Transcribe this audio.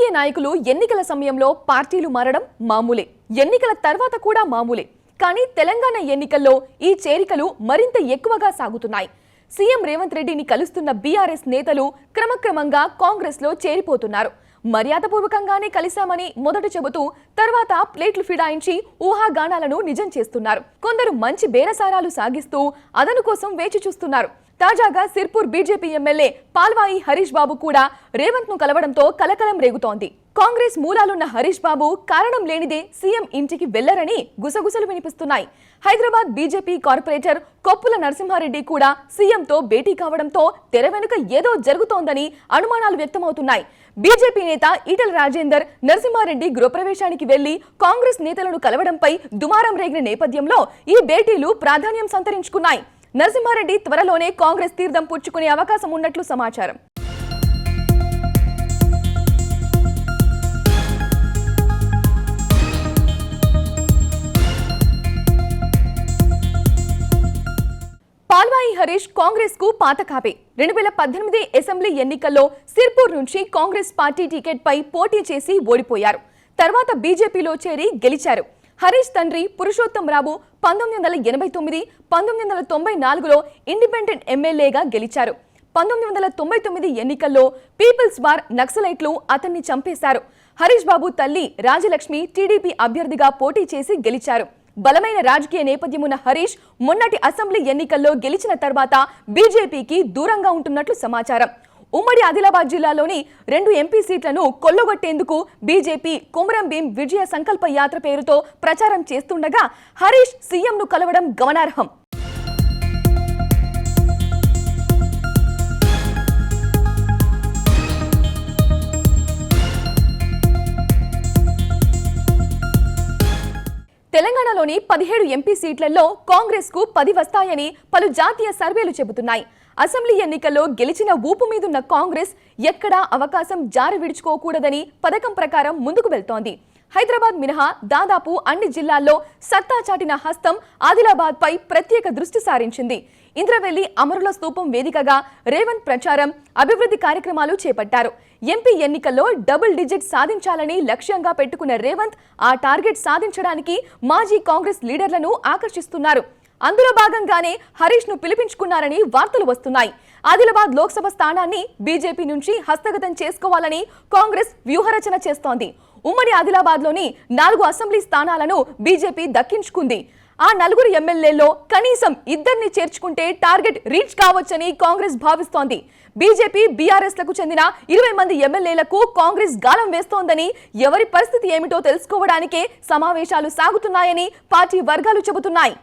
రాజకీయ నాయకులు ఎన్నికల సమయంలో పార్టీలు మారడం మామూలే, ఎన్నికల తర్వాత కూడా మామూలే. కానీ తెలంగాణ ఎన్నికల్లో ఈ చేరికలు మరింత ఎక్కువగా సాగుతున్నాయి. సీఎం రేవంత్ రెడ్డిని కలుస్తున్న బీఆర్ఎస్ నేతలు క్రమక్రమంగా కాంగ్రెస్ లో చేరిపోతున్నారు. మర్యాదపూర్వకంగానే కలిశామని మొదట చెబుతూ తర్వాత ప్లేట్లు ఫిడాయించి ఊహాగానాలను నిజం చేస్తున్నారు. కొందరు మంచి బేరసారాలు సాగిస్తూ అదను కోసం వేచి చూస్తున్నారు. తాజాగా సిర్పూర్ బీజేపీ ఎమ్మెల్యే పాల్వాయి హరీష్ బాబు కూడా రేవంత్ ను కలవడంతో కలకలం రేగుతోంది. కాంగ్రెస్ మూలాలున్న హరీష్ బాబు కారణం లేనిదే సీఎం ఇంటికి వెళ్లరని గుసగుసలు వినిపిస్తున్నాయి. హైదరాబాద్ బీజేపీ కార్పొరేటర్ కొప్పుల నరసింహారెడ్డి కూడా సీఎంతో భేటీ కావడంతో తెర వెనుక ఏదో జరుగుతోందని అనుమానాలు వ్యక్తమవుతున్నాయి. బీజేపీ నేత ఈటెల రాజేందర్ నరసింహారెడ్డి గృహప్రవేశానికి వెళ్లి కాంగ్రెస్ నేతలను కలవడంపై దుమారం రేగిన నేపథ్యంలో ఈ భేటీలు ప్రాధాన్యం సంతరించుకున్నాయి. నరసింహారెడ్డి త్వరలోనే కాంగ్రెస్ తీర్థం పుచ్చుకునే అవకాశం ఉన్నట్లు సమాచారం. పాల్వాయి హరీష్ కాంగ్రెస్ కు పాత కాపే. 2018 అసెంబ్లీ ఎన్నికల్లో సిర్పూర్ నుంచి కాంగ్రెస్ పార్టీ టికెట్ పై పోటీ చేసి ఓడిపోయారు. తర్వాత బీజేపీలో చేరి గెలిచారు. హరీష్ తండ్రి పురుషోత్తం రావు 1989, 1994లో ఇండిపెండెంట్ ఎమ్మెల్యేగా గెలిచారు. 1999 ఎన్నికల్లో పీపుల్స్ వార్ నక్సలైట్లు అతన్ని చంపేశారు. హరీష్ బాబు తల్లి రాజలక్ష్మి టీడీపీ అభ్యర్థిగా పోటీ చేసి గెలిచారు. బలమైన రాజకీయ నేపథ్యమున్న హరీష్ మొన్నటి అసెంబ్లీ ఎన్నికల్లో గెలిచిన తర్వాత బీజేపీకి దూరంగా ఉంటున్నట్లు సమాచారం. ఉమ్మడి ఆదిలాబాద్ జిల్లాలోని 2 ఎంపీ సీట్లను కొల్లగొట్టేందుకు బీజేపీ కొమరం భీం విజయ సంకల్ప యాత్ర పేరుతో ప్రచారం చేస్తుండగా హరీష్ సీఎంను కలవడం గమనార్హం. తెలంగాణలోని 17 ఎంపీ సీట్లలో కాంగ్రెస్ కు 10 వస్తాయని పలు జాతీయ సర్వేలు చెబుతున్నాయి. అసెంబ్లీ ఎన్నికల్లో గెలిచిన ఊపు మీదున్న కాంగ్రెస్ ఎక్కడా అవకాశం జారి విడుచుకోకూడదని పథకం ప్రకారం ముందుకు వెళ్తోంది. హైదరాబాద్ మినహా దాదాపు అన్ని జిల్లాల్లో సత్తా చాటిన హస్తం ఆదిలాబాద్ పై ప్రత్యేక దృష్టి సారించింది. ఇంద్రవెల్లి అమరుల స్తూపం వేదికగా రేవంత్ ప్రచారం, అభివృద్ధి కార్యక్రమాలు చేపట్టారు. ఎంపీ ఎన్నికల్లో డబుల్ డిజిట్ సాధించాలని లక్ష్యంగా పెట్టుకున్న రేవంత్ ఆ టార్గెట్ సాధించడానికి మాజీ కాంగ్రెస్ లీడర్లను ఆకర్షిస్తున్నారు. అందులో భాగంగానే హరీష్ ను పిలిపించుకున్నారని వార్తలు వస్తున్నాయి. ఆదిలాబాద్ లోక్సభ స్థానాన్ని బీజేపీ నుంచి హస్తగతం చేసుకోవాలని కాంగ్రెస్ వ్యూహరచన చేస్తోంది. ఉమ్మడి ఆదిలాబాద్ లోని 4 అసెంబ్లీ స్థానాలను బీజేపీ దక్కించుకుంది. ఆ 4 ఎమ్మెల్యేల్లో కనీసం 2ని చేర్చుకుంటే టార్గెట్ రీచ్ కావచ్చని కాంగ్రెస్ భావిస్తోంది. బీజేపీ బీఆర్ఎస్ లకు చెందిన 20 మంది ఎమ్మెల్యేలకు కాంగ్రెస్ గాలం వేస్తోందని, ఎవరి పరిస్థితి ఏమిటో తెలుసుకోవడానికే సమావేశాలు సాగుతున్నాయని పార్టీ వర్గాలు చెబుతున్నాయి.